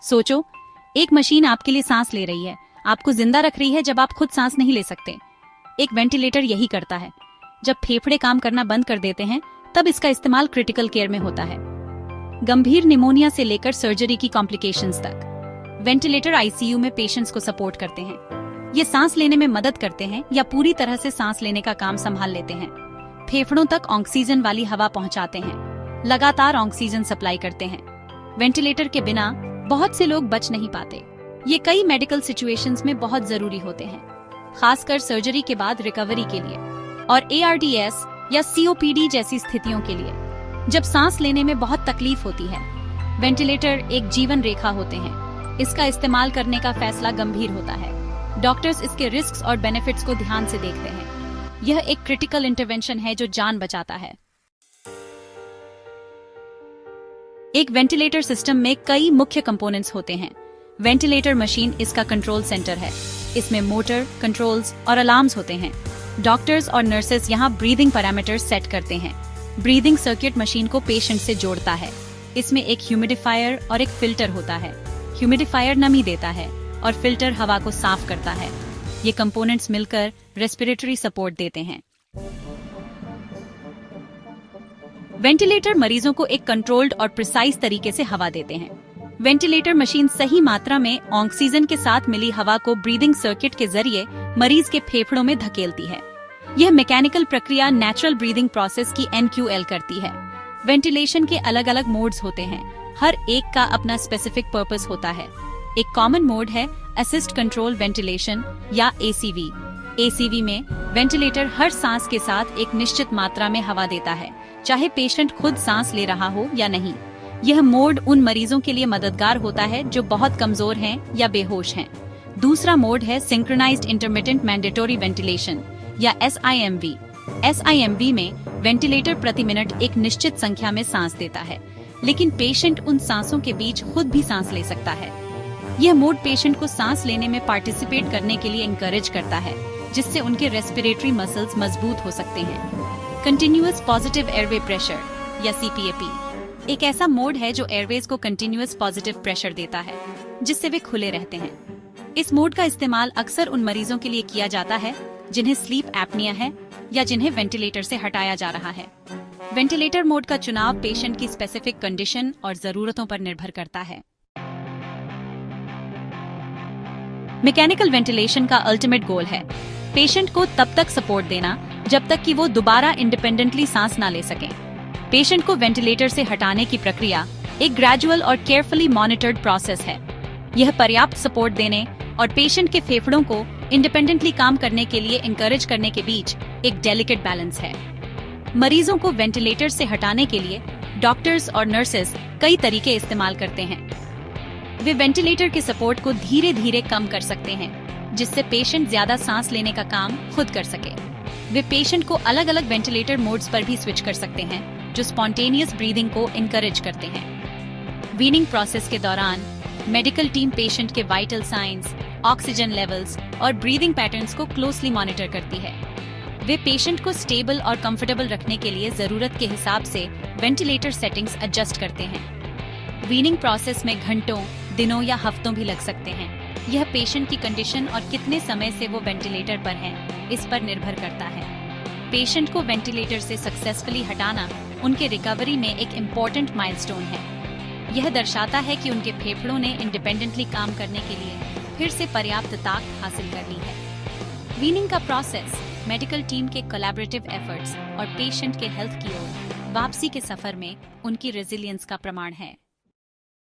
सोचो, एक मशीन आपके लिए सांस ले रही है, आपको जिंदा रख रही है जब आप खुद सांस नहीं ले सकते। एक वेंटिलेटर यही करता है। जब फेफड़े काम करना बंद कर देते हैं तब इसका इस्तेमाल क्रिटिकल केयर में होता है। गंभीर निमोनिया से लेकर सर्जरी की कॉम्प्लिकेशंस तक वेंटिलेटर आईसीयू में पेशेंट्स को सपोर्ट करते हैं। ये सांस लेने में मदद करते हैं या पूरी तरह से सांस लेने का काम संभाल लेते हैं। फेफड़ों तक ऑक्सीजन वाली हवा पहुंचाते हैं, लगातार ऑक्सीजन सप्लाई करते हैं। वेंटिलेटर के बिना बहुत से लोग बच नहीं पाते। ये कई मेडिकल सिचुएशंस में बहुत जरूरी होते हैं, खासकर सर्जरी के बाद रिकवरी के लिए और ARDS या COPD जैसी स्थितियों के लिए, जब सांस लेने में बहुत तकलीफ होती है। वेंटिलेटर एक जीवन रेखा होते हैं। इसका इस्तेमाल करने का फैसला गंभीर होता है। डॉक्टर्स इसके रिस्क्स और बेनिफिट्स को ध्यान से देखते हैं। यह एक क्रिटिकल इंटरवेंशन है जो जान बचाता है। एक वेंटिलेटर सिस्टम में कई मुख्य कंपोनेंट्स होते हैं। वेंटिलेटर मशीन इसका कंट्रोल सेंटर है। इसमें मोटर, कंट्रोल्स और अलार्म्स होते हैं। डॉक्टर्स और नर्सेस यहाँ ब्रीदिंग पैरामीटर्स सेट करते हैं। ब्रीदिंग सर्किट मशीन को पेशेंट से जोड़ता है। इसमें एक ह्यूमिडिफायर और एक फिल्टर होता है। ह्यूमिडिफायर नमी देता है और फिल्टर हवा को साफ करता है। ये कंपोनेंट्स मिलकर रेस्पिरेटरी सपोर्ट देते हैं। वेंटिलेटर मरीजों को एक कंट्रोल्ड और प्रिसाइज तरीके से हवा देते हैं। वेंटिलेटर मशीन सही मात्रा में ऑक्सीजन के साथ मिली हवा को ब्रीदिंग सर्किट के जरिए मरीज के फेफड़ों में धकेलती है। यह मैकेनिकल प्रक्रिया नेचुरल ब्रीदिंग प्रोसेस की NQL करती है। वेंटिलेशन के अलग अलग मोड्स होते हैं। हर एक का अपना स्पेसिफिक पर्पस होता है। एक कॉमन मोड है असिस्ट कंट्रोल वेंटिलेशन या ACV। ACV में वेंटिलेटर हर सांस के साथ एक निश्चित मात्रा में हवा देता है, चाहे पेशेंट खुद सांस ले रहा हो या नहीं। यह मोड उन मरीजों के लिए मददगार होता है जो बहुत कमजोर हैं या बेहोश हैं। दूसरा मोड है सिंक्रोनाइज्ड इंटरमिटेंट मैंडेटरी वेंटिलेशन या SIMV। SIMV में वेंटिलेटर प्रति मिनट एक निश्चित संख्या में सांस देता है, लेकिन पेशेंट उन सांसों के बीच खुद भी सांस ले सकता है। यह मोड पेशेंट को सांस लेने में पार्टिसिपेट करने के लिए इंकरेज करता है, जिससे उनके रेस्पिरेटरी मसल्स मजबूत हो सकते हैं। कंटिन्यूअस पॉजिटिव एयरवे प्रेशर या CPAP एक ऐसा मोड है जो एयरवेज को कंटिन्यूअस पॉजिटिव प्रेशर देता है, जिससे वे खुले रहते हैं। इस मोड का इस्तेमाल अक्सर उन मरीजों के लिए किया जाता है जिन्हें स्लीप एपनिया है या जिन्हें वेंटिलेटर से हटाया जा रहा है। वेंटिलेटर मोड का चुनाव पेशेंट की स्पेसिफिक कंडीशन और जरूरतों पर निर्भर करता है। मैकेनिकल वेंटिलेशन का अल्टीमेट गोल है पेशेंट को तब तक सपोर्ट देना जब तक कि वो दोबारा इंडिपेंडेंटली सांस ना ले सकें। पेशेंट को वेंटिलेटर से हटाने की प्रक्रिया एक ग्रेजुअल और केयरफुली मॉनिटर्ड प्रोसेस है। यह पर्याप्त सपोर्ट देने और पेशेंट के फेफड़ों को इंडिपेंडेंटली काम करने के लिए इंकरेज करने के बीच एक डेलिकेट बैलेंस है। मरीजों को वेंटिलेटर से हटाने के लिए डॉक्टर्स और नर्सेस कई तरीके इस्तेमाल करते हैं। वे वेंटिलेटर के सपोर्ट को धीरे धीरे कम कर सकते हैं, जिससे पेशेंट ज्यादा सांस लेने का काम खुद कर सके। वे पेशेंट को अलग अलग वेंटिलेटर मोड्स पर भी स्विच कर सकते हैं, जो स्पॉन्टेनियस ब्रीदिंग को इनकरेज करते हैं। वीनिंग प्रोसेस के दौरान मेडिकल टीम पेशेंट के वाइटल साइंस, ऑक्सीजन लेवल्स और ब्रीदिंग पैटर्न्स को क्लोजली मॉनिटर करती है। वे पेशेंट को स्टेबल और कंफर्टेबल रखने के लिए जरूरत के हिसाब से वेंटिलेटर सेटिंग्स एडजस्ट करते हैं। वीनिंग प्रोसेस में घंटों, दिनों या हफ्तों भी लग सकते हैं। यह पेशेंट की कंडीशन और कितने समय से वो वेंटिलेटर पर हैं, इस पर निर्भर करता है। पेशेंट को वेंटिलेटर से सक्सेसफुली हटाना उनके रिकवरी में एक इम्पोर्टेंट माइलस्टोन है। यह दर्शाता है कि उनके फेफड़ों ने इंडिपेंडेंटली काम करने के लिए फिर से पर्याप्त ताकत हासिल कर ली है। वीनिंग का प्रोसेस मेडिकल टीम के कोलैबोरेटिव एफर्ट्स और पेशेंट के हेल्थ की ओर वापसी के सफर में उनकी रेजिलियंस का प्रमाण है।